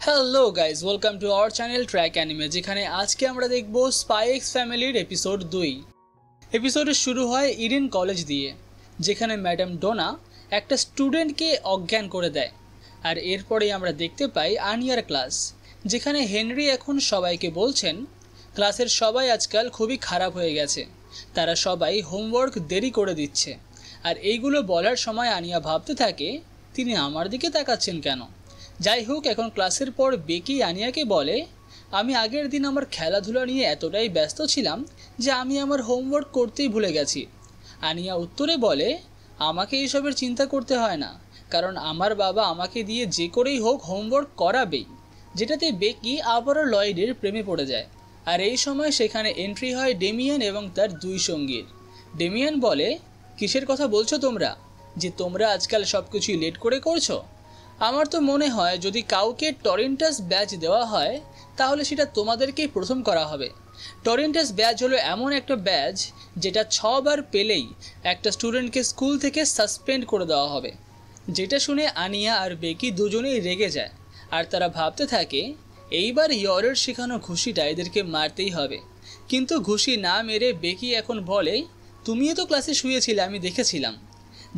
Hello guys, welcome to our channel track anime, যেখানে আজকে আমরা দেখব স্পাই এক্স ফ্যামিলির এপিসোড 2। এপিসোডের শুরু হয় ইডেন কলেজ দিয়ে, যেখানে ম্যাডাম ডোনা একটা স্টুডেন্টকে অজ্ঞান করে দেয়। আর এরপরেই আমরা দেখতে পাই আনিয়ার ক্লাস, যেখানে হেনরি এখন সবাইকে বলছেন ক্লাসের সবাই আজকাল খুবই খারাপ হয়ে গেছে, তারা সবাই হোমওয়ার্ক দেরি করে দিচ্ছে। আর এইগুলো বলার সময় আনিয়া ভাবতে থাকে, তিনি আমার দিকে তাকাচ্ছেন কেন। যাই হোক, এখন ক্লাসের পর বেকি আনিয়াকে বলে, আমি আগের দিন আমার খেলাধুলা নিয়ে এতটাই ব্যস্ত ছিলাম যে আমি আমার হোমওয়ার্ক করতেই ভুলে গেছি। আনিয়া উত্তরে বলে, আমাকে এইসবের চিন্তা করতে হয় না, কারণ আমার বাবা আমাকে দিয়ে যে করেই হোক হোমওয়ার্ক করাবেই। যেটাতে বেকি আবারও লয়েডের প্রেমে পড়ে যায়। আর এই সময় সেখানে এন্ট্রি হয় ডেমিয়ান এবং তার দুই সঙ্গীর। ডেমিয়ান বলে, কিসের কথা বলছো তোমরা, যে তোমরা আজকাল সব কিছুই লেট করে করছো? আমার তো মনে হয় যদি কাউকে টরেন্টাস ব্যাচ দেওয়া হয় তাহলে সেটা তোমাদেরকেই প্রথম করা হবে। টরেন্টাস ব্যাচ হলো এমন একটা ব্যাচ যেটা 6 বার পেলেই একটা স্টুডেন্টকে স্কুল থেকে সাসপেন্ড করে দেওয়া হবে। যেটা শুনে আনিয়া আর বেকি দুজনেই রেগে যায়, আর তারা ভাবতে থাকে এইবার ইয়রের শেখানো ঘুষিটা এদেরকে মারতেই হবে। কিন্তু ঘুষি না মেরে বেকি এখন বলে, তুমিও তো ক্লাসে শুয়েছিলে, আমি দেখেছিলাম।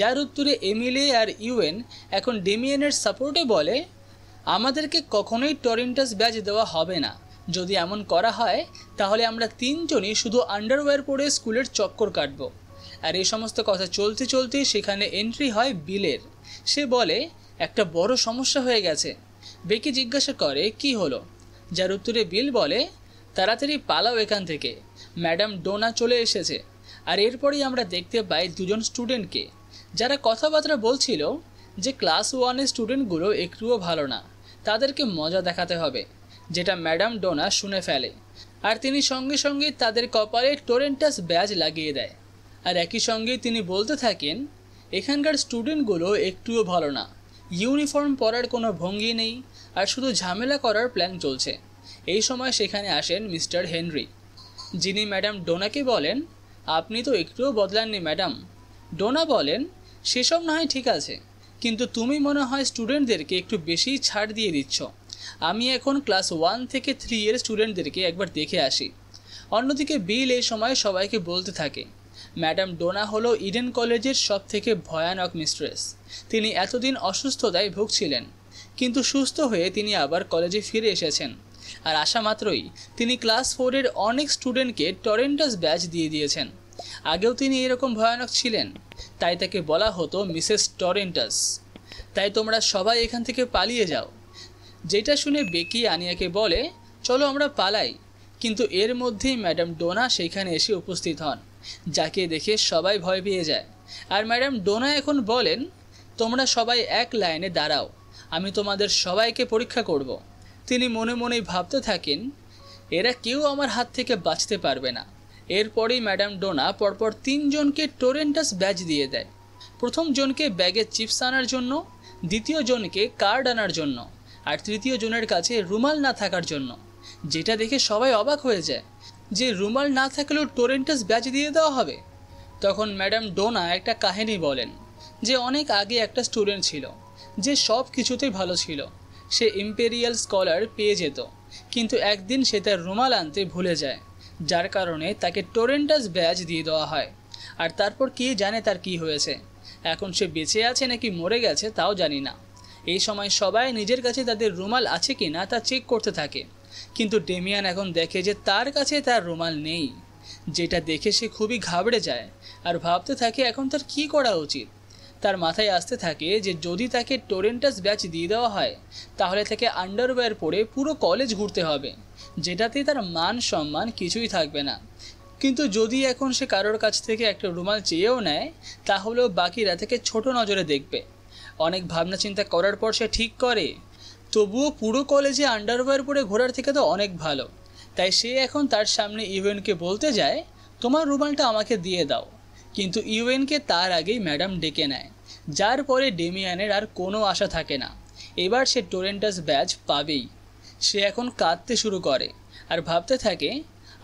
যার উত্তরে এমিলে আর ইউএন এখন ডেমিয়ানের সাপোর্টে বলে, আমাদেরকে কখনোই টরেন্টাস ব্যাচ দেওয়া হবে না। যদি এমন করা হয় তাহলে আমরা তিনজনই শুধু আন্ডারওয়্যার পরে স্কুলের চক্কর কাটব। আর এই সমস্ত কথা চলতে চলতে সেখানে এন্ট্রি হয় বিলের। সে বলে, একটা বড় সমস্যা হয়ে গেছে। বেকি জিজ্ঞাসা করে, কি হলো? যার উত্তরে বিল বলে, তাড়াতাড়ি পালাও এখান থেকে, ম্যাডাম ডোনা চলে এসেছে। আর এরপরেই আমরা দেখতে পাই দুজন স্টুডেন্টকে, যারা কথাবার্তা বলছিল যে ক্লাস 1-এর স্টুডেন্টগুলো একটুও ভালো না, তাদেরকে মজা দেখাতে হবে। যেটা ম্যাডাম ডোনা শুনে ফেলে, আর তিনি সঙ্গে সঙ্গে তাদের কপালে টরেন্টাস ব্যাজ লাগিয়ে দেয়। আর একই সঙ্গে তিনি বলতে থাকেন, এখানকার স্টুডেন্টগুলো একটুও ভালো না, ইউনিফর্ম পরার কোনো ভঙ্গি নেই, আর শুধু ঝামেলা করার প্ল্যান চলছে। এই সময় সেখানে আসেন মিস্টার হেনরি, যিনি ম্যাডাম ডোনাকে বলেন, আপনি তো একটুও বদলাননি ম্যাডাম। ডোনা বলেন, সেসব না হয় ঠিক আছে, কিন্তু তুমি মনে হয় স্টুডেন্টদেরকে একটু বেশিই ছাড় দিয়ে দিচ্ছ। আমি এখন ক্লাস 1 থেকে 3 এর স্টুডেন্টদেরকে একবার দেখে আসি। অন্যদিকে বিল এই সময় সবাইকে বলতে থাকে, ম্যাডাম ডোনা হলো ইডেন কলেজের সবথেকে ভয়ানক মিস্ট্রেস। তিনি এতদিন অসুস্থতায় ভুগছিলেন, কিন্তু সুস্থ হয়ে তিনি আবার কলেজে ফিরে এসেছেন। আর আসা মাত্রই তিনি ক্লাস 4-এর অনেক স্টুডেন্টকে টরেন্টাস ব্যাচ দিয়ে দিয়েছেন। আগেও তিনি এরকম ভয়ানক ছিলেন, তাই তাকে বলা হতো মিসেস টরেন্টাস। তাই তোমরা সবাই এখান থেকে পালিয়ে যাও। যেটা শুনে বেকি আনিয়াকে বলে, চলো আমরা পালাই। কিন্তু এর মধ্যেই ম্যাডাম ডোনা সেইখানে এসে উপস্থিত হন, যাকে দেখে সবাই ভয় পেয়ে যায়। আর ম্যাডাম ডোনা এখন বলেন, তোমরা সবাই এক লাইনে দাঁড়াও, আমি তোমাদের সবাইকে পরীক্ষা করব। তিনি মনে মনেই ভাবতে থাকেন, এরা কেউ আমার হাত থেকে বাঁচতে পারবে না। এরপরেই ম্যাডাম ডোনা পরপর 3 জনকে টরেন্টাস ব্যাচ দিয়ে দেয়। প্রথম জনকে ব্যাগে চিপস আনার জন্য, দ্বিতীয় জনকে কার্ড আনার জন্য, আর তৃতীয় জনের কাছে রুমাল না থাকার জন্য। যেটা দেখে সবাই অবাক হয়ে যায় যে রুমাল না থাকলেও টরেন্টাস ব্যাচ দিয়ে দেওয়া হবে। তখন ম্যাডাম ডোনা একটা কাহিনী বলেন যে অনেক আগে একটা স্টুডেন্ট ছিল যে সব কিছুতেই ভালো ছিল। সে ইম্পেরিয়াল স্কলার পেয়ে যেত, কিন্তু একদিন সে তার রুমাল আনতে ভুলে যায়, যার কারণে তাকে টরেন্টাস ব্যাচ দিয়ে দেওয়া হয়। আর তারপর কে জানে তার কি হয়েছে, এখন সে বেঁচে আছে নাকি মরে গেছে তাও জানি না। এই সময় সবাই নিজের কাছে তাদের রুমাল আছে কি না তা চেক করতে থাকে, কিন্তু ডেমিয়ান এখন দেখে যে তার কাছে তার রুমাল নেই। যেটা দেখে সে খুবই ঘাবড়ে যায় আর ভাবতে থাকে এখন তার কি করা উচিত। তার মাথায় আসতে থাকে যে যদি তাকে টরেন্টাস ব্যাচ দিয়ে দেওয়া হয় তাহলে তাকে আন্ডারওয়্যার পরে পুরো কলেজ ঘুরতে হবে, যেটাতে তার মান সম্মান কিছুই থাকবে না। কিন্তু যদি এখন সে কারোর কাছ থেকে একটা রুমাল চেয়েও নেয় তাহলেও বাকিরা তাকে ছোট নজরে দেখবে। অনেক ভাবনা চিন্তা করার পর সে ঠিক করে, তবুও পুরো কলেজে আন্ডারওয়্যার পরে ঘোরার থেকে তো অনেক ভালো। তাই সে এখন তার সামনে ইউএনকে বলতে যায়, তোমার রুমালটা আমাকে দিয়ে দাও। কিন্তু ইউএনকে তার আগেই ম্যাডাম ডেকে নেয়, যার পরে ডেমিয়ানের আর কোনো আশা থাকে না, এবার সে টরেন্টাস ব্যাচ পাবেই। সে এখন কাঁদতে শুরু করে আর ভাবতে থাকে,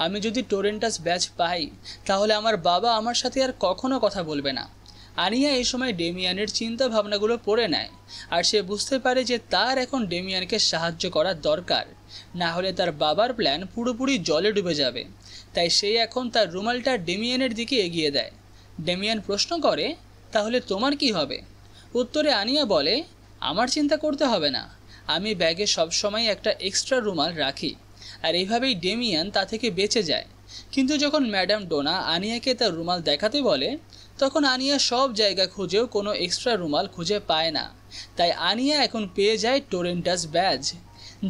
আমি যদি টরেন্টাস ব্যাচ পাই তাহলে আমার বাবা আমার সাথে আর কখনো কথা বলবে না। আনিয়া এই সময় ডেমিয়ানের চিন্তা ভাবনাগুলো পড়ে নেয় আর সে বুঝতে পারে যে তার এখন ডেমিয়ানকে সাহায্য করা দরকার, না হলে তার বাবার প্ল্যান পুরোপুরি জলে ডুবে যাবে। তাই সে এখন তার রুমালটা ডেমিয়ানের দিকে এগিয়ে দেয়। ডেমিয়ান প্রশ্ন করে, তাহলে তোমার কি হবে? উত্তরে আনিয়া বলে, আমার চিন্তা করতে হবে না, আমি ব্যাগে সবসময় একটা এক্সট্রা রুমাল রাখি। আর এইভাবেই ডেমিয়ান তা থেকে বেঁচে যায়। কিন্তু যখন ম্যাডাম ডোনা আনিয়াকে তার রুমাল দেখাতে বলে, তখন আনিয়া সব জায়গা খুঁজেও কোনো এক্সট্রা রুমাল খুঁজে পায় না। তাই আনিয়া এখন পেয়ে যায় টোরেন্টাস ব্যাজ,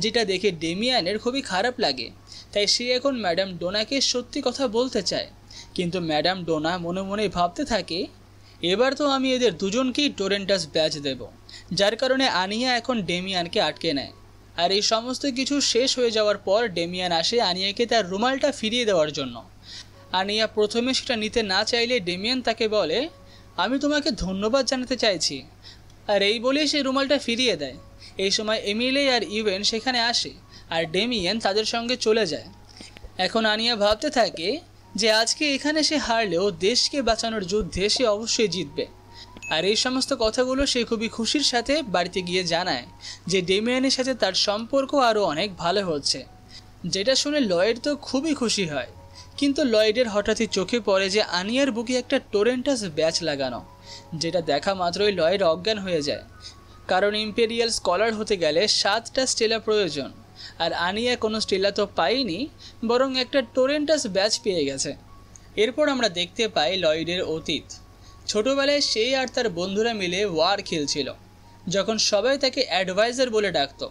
যেটা দেখে ডেমিয়ানের খুবই খারাপ লাগে। তাই সে এখন ম্যাডাম ডোনাকে সত্যি কথা বলতে চায়। কিন্তু ম্যাডাম ডোনা মনে মনে ভাবতে থাকে, এবার তো আমি এদের দুজনকেই টোরেন্টাস ব্যাজ দেব। যার কারণে আনিয়া এখন ডেমিয়ানকে আটকে নেয়। আর এই সমস্ত কিছু শেষ হয়ে যাওয়ার পর ডেমিয়ান আসে আনিয়াকে তার রুমালটা ফিরিয়ে দেওয়ার জন্য। আনিয়া প্রথমে সেটা নিতে না চাইলে ডেমিয়ান তাকে বলে, আমি তোমাকে ধন্যবাদ জানাতে চাইছি। আর এই বলেই সে রুমালটা ফিরিয়ে দেয়। এই সময় এমিলে আর ইভেন সেখানে আসে আর ডেমিয়ান তাদের সঙ্গে চলে যায়। এখন আনিয়া ভাবতে থাকে যে আজকে এখানে সে হারলেও দেশকে বাঁচানোর যুদ্ধে সে অবশ্যই জিতবে। আর এই সমস্ত কথাগুলো সে খুবই খুশির সাথে বাড়িতে গিয়ে জানায় যে ডেমিয়ানের সাথে তার সম্পর্ক আরও অনেক ভালো হচ্ছে। যেটা শুনে লয়েড তো খুবই খুশি হয়। কিন্তু লয়েডের হঠাৎই চোখে পড়ে যে আনিয়ার বুকে একটা টোরেন্টাস ব্যাচ লাগানো, যেটা দেখা মাত্রই লয়েড অজ্ঞান হয়ে যায়। কারণ ইম্পেরিয়াল স্কলার হতে গেলে 7টা স্টেলা প্রয়োজন, আর আনিয়া কোনো স্টেলা তো পায়নি, বরং একটা টোরেন্টাস ব্যাচ পেয়ে গেছে। এরপর আমরা দেখতে পাই লয়েডের অতীত। ছোটোবেলায় সে আর তার বন্ধুরা মিলে ওয়ার খেলছিল। যখন সবাই তাকে অ্যাডভাইজার বলে ডাকত,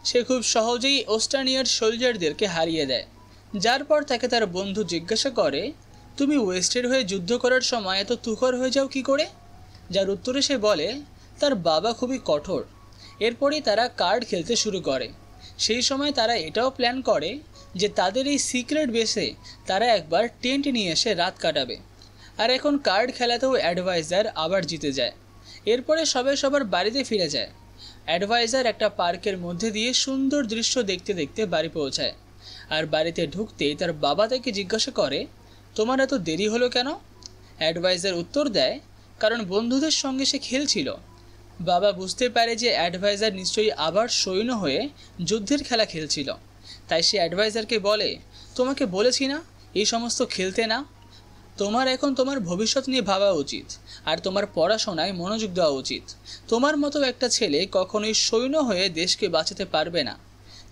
সে খুব সহজেই ওস্টানিয়ার সোলজারদেরকে হারিয়ে দেয়। যার পর তাকে তার বন্ধু জিজ্ঞাসা করে, তুমি ওয়েস্টের হয়ে যুদ্ধ করার সময় এত তুখর হয়ে যাও কি করে? যার উত্তরে সে বলে, তার বাবা খুবই কঠোর। এরপরই তারা কার্ড খেলতে শুরু করে। সেই সময় তারা এটাও প্ল্যান করে যে তাদের এই সিক্রেট বেসে তারা একবার টেন্ট নিয়ে এসে রাত কাটাবে। আর এখন কার্ড খেলাতেও অ্যাডভাইজার আবার জিতে যায়। এরপরে সবাই সবার বাড়িতে ফিরে যায়। অ্যাডভাইজার একটা পার্কের মধ্যে দিয়ে সুন্দর দৃশ্য দেখতে দেখতে বাড়ি পৌঁছায়। আর বাড়িতে ঢুকতেই তার বাবা তাকে জিজ্ঞাসা করে, তোমার এত দেরি হলো কেন? অ্যাডভাইজার উত্তর দেয়, কারণ বন্ধুদের সঙ্গে সে খেলছিল। বাবা বুঝতে পারে যে অ্যাডভাইজার নিশ্চয়ই আবার সৈন্য হয়ে যুদ্ধের খেলা খেলছিল। তাই সে অ্যাডভাইজারকে বলে, তোমাকে বলেছি না এই সমস্ত খেলতে না। তোমার এখন তোমার ভবিষ্যৎ নিয়ে ভাবা উচিত আর তোমার পড়াশোনায় মনোযোগ দেওয়া উচিত। তোমার মতো একটা ছেলে কখনোই সৈন্য হয়ে দেশকে বাঁচাতে পারবে না।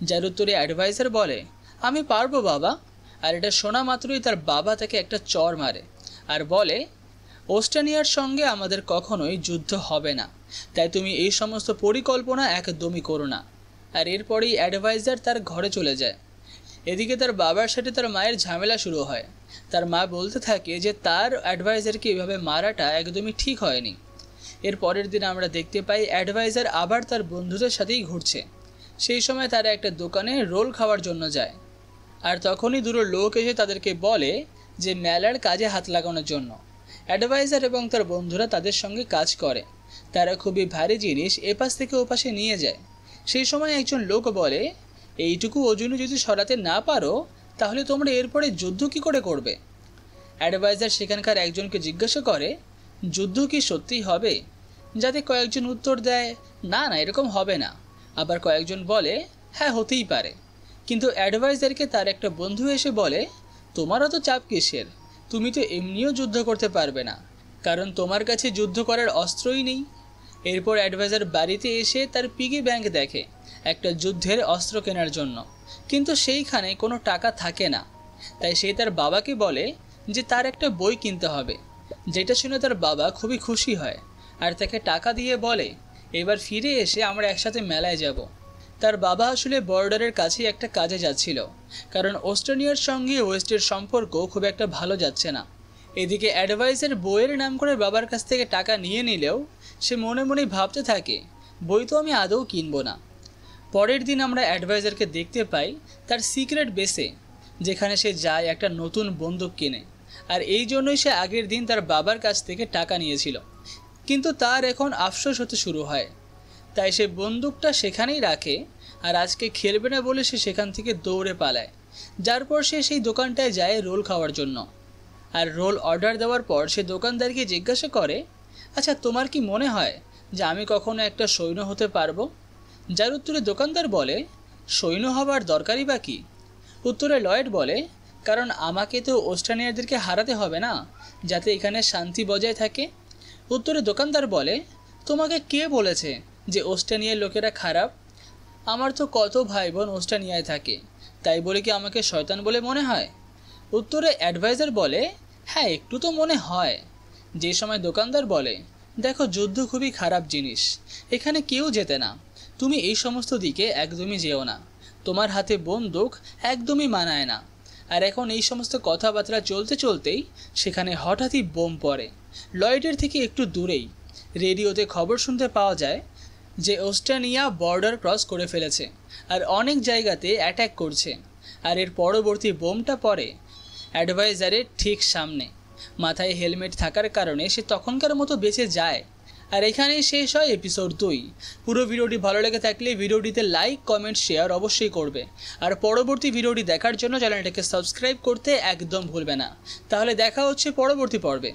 যার উত্তরে অ্যাডভাইজার বলে, আমি পারবো বাবা। আর এটা শোনা মাত্রই তার বাবা তাকে একটা চড় মারে আর বলে, ওস্টানিয়ার সঙ্গে আমাদের কখনোই যুদ্ধ হবে না, তাই তুমি এই সমস্ত পরিকল্পনা একদমই করো না। আর এরপরেই অ্যাডভাইজার তার ঘরে চলে যায়। এদিকে তার বাবার সাথে তার মায়ের ঝামেলা শুরু হয়। তার মা বলতে থাকে যে তার অ্যাডভাইজারকে এভাবে মারাটা একদমই ঠিক হয়নি। এর পরের দিন আমরা দেখতে পাই অ্যাডভাইজার আবার তার বন্ধুদের সাথেই ঘুরছে। সেই সময় তারা একটা দোকানে রোল খাওয়ার জন্য যায়। আর তখনই দুটো লোক এসে তাদেরকে বলে যে মেলার কাজে হাত লাগানোর জন্য। অ্যাডভাইজার এবং তার বন্ধুরা তাদের সঙ্গে কাজ করে। তারা খুবই ভারী জিনিস এপাশ থেকে ওপাশে নিয়ে যায়। সেই সময় একজন লোক বলে, এইটুকু ওজনে যদি সরাতে না পারো তাহলে তোমরা এরপরে যুদ্ধ কী করে করবে? অ্যাডভাইজার সেখানকার একজনকে জিজ্ঞাসা করে, যুদ্ধ কি সত্যিই হবে? যাতে কয়েকজন উত্তর দেয়, না না এরকম হবে না। আবার কয়েকজন বলে, হ্যাঁ হতেই পারে। কিন্তু অ্যাডভাইজারকে তার একটা বন্ধু এসে বলে, তোমারও তো চাপ কিসের? তুমি তো এমনিও যুদ্ধ করতে পারবে না, কারণ তোমার কাছে যুদ্ধ করার অস্ত্রই নেই। এরপর অ্যাডভাইজার বাড়িতে এসে তার পিগি ব্যাংক দেখে একটা যুদ্ধের অস্ত্র কেনার জন্য, কিন্তু সেইখানে কোনো টাকা থাকে না। তাই সে তার বাবাকে বলে যে তার একটা বই কিনতে হবে। যেটা শুনে তার বাবা খুবই খুশি হয় আর তাকে টাকা দিয়ে বলে, এবার ফিরে এসে আমরা একসাথে মেলায় যাব। তার বাবা আসলে বর্ডারের কাছেই একটা কাজে যাচ্ছিল, কারণ ওস্টানিয়ার সঙ্গে ওয়েস্টের সম্পর্ক খুব একটা ভালো যাচ্ছে না। এদিকে অ্যাডভাইজার বইয়ের নাম করে বাবার কাছ থেকে টাকা নিয়ে নিলেও সে মনে মনে ভাবতে থাকে, বই তো আমি আদৌ কিনবো না। পরের দিন আমরা অ্যাডভাইজারকে দেখতে পাই তার সিক্রেট বেসে, যেখানে সে যায় একটা নতুন বন্দুক কিনে। আর এই জন্যই সে আগের দিন তার বাবার কাছ থেকে টাকা নিয়েছিল। কিন্তু তার এখন আফসোস হতে শুরু হয়। তাই সে বন্দুকটা সেখানেই রাখে আর আজকে খেলবে না বলে সে সেখান থেকে দৌড়ে পালায়। যার পর সে সেই দোকানটায় যায় রোল খাওয়ার জন্য। আর রোল অর্ডার দেওয়ার পর সে দোকানদারকে জিজ্ঞাসা করে, আচ্ছা, তোমার কি মনে হয় যে আমি কখনো একটা সৈন্য হতে পারবো? যার উত্তরে দোকানদার বলে, সৈন্য হবার দরকারই বা কি? উত্তরে লয়েড বলে, কারণ আমাকে তো অস্ট্রেলিয়ানদেরকে হারাতে হবে না, যাতে এখানে শান্তি বজায় থাকে। উত্তরে দোকানদার বলে, তোমাকে কে বলেছে যে অস্ট্রেলিয়ার লোকেরা খারাপ? আমার তো কত ভাই বোন অস্ট্রেলিয়ায় থাকে, তাই বলে কি আমাকে শয়তান বলে মনে হয়? উত্তরে অ্যাডভাইজার বলে, হ্যাঁ একটু তো মনে হয়। যে সময় দোকানদার বলে, দেখো যুদ্ধ খুবই খারাপ জিনিস, এখানে কেউ জেতে না, তুমি এই সমস্ত দিকে একদমই যেও না, তোমার হাতে বন্দুক একদমই মানায় না। আর এখন এই সমস্ত কথাবার্তা চলতে চলতেই সেখানে হঠাৎই বোম পড়ে। লয়েডের থেকে একটু দূরেই রেডিওতে খবর শুনতে পাওয়া যায় যে অস্ট্রেলিয়া বর্ডার ক্রস করে ফেলেছে আর অনেক জায়গাতে অ্যাটাক করছে। আর এর পরবর্তী বোমটা পড়ে অ্যাডভাইজারের ঠিক সামনে। মাথায় হেলমেট থাকার কারণে সে তখনকার মতো বেঁচে যায়। আর এখানেই শেষ হয় এপিসোড 2। পুরো ভিডিওটি ভালো লেগে থাকলে ভিডিওটিতে লাইক, কমেন্ট, শেয়ার অবশ্যই করবে। আর পরবর্তী ভিডিওটি দেখার জন্য চ্যানেলটাকে সাবস্ক্রাইব করতে একদম ভুলবে না। তাহলে দেখা হচ্ছে পরবর্তী পর্বে।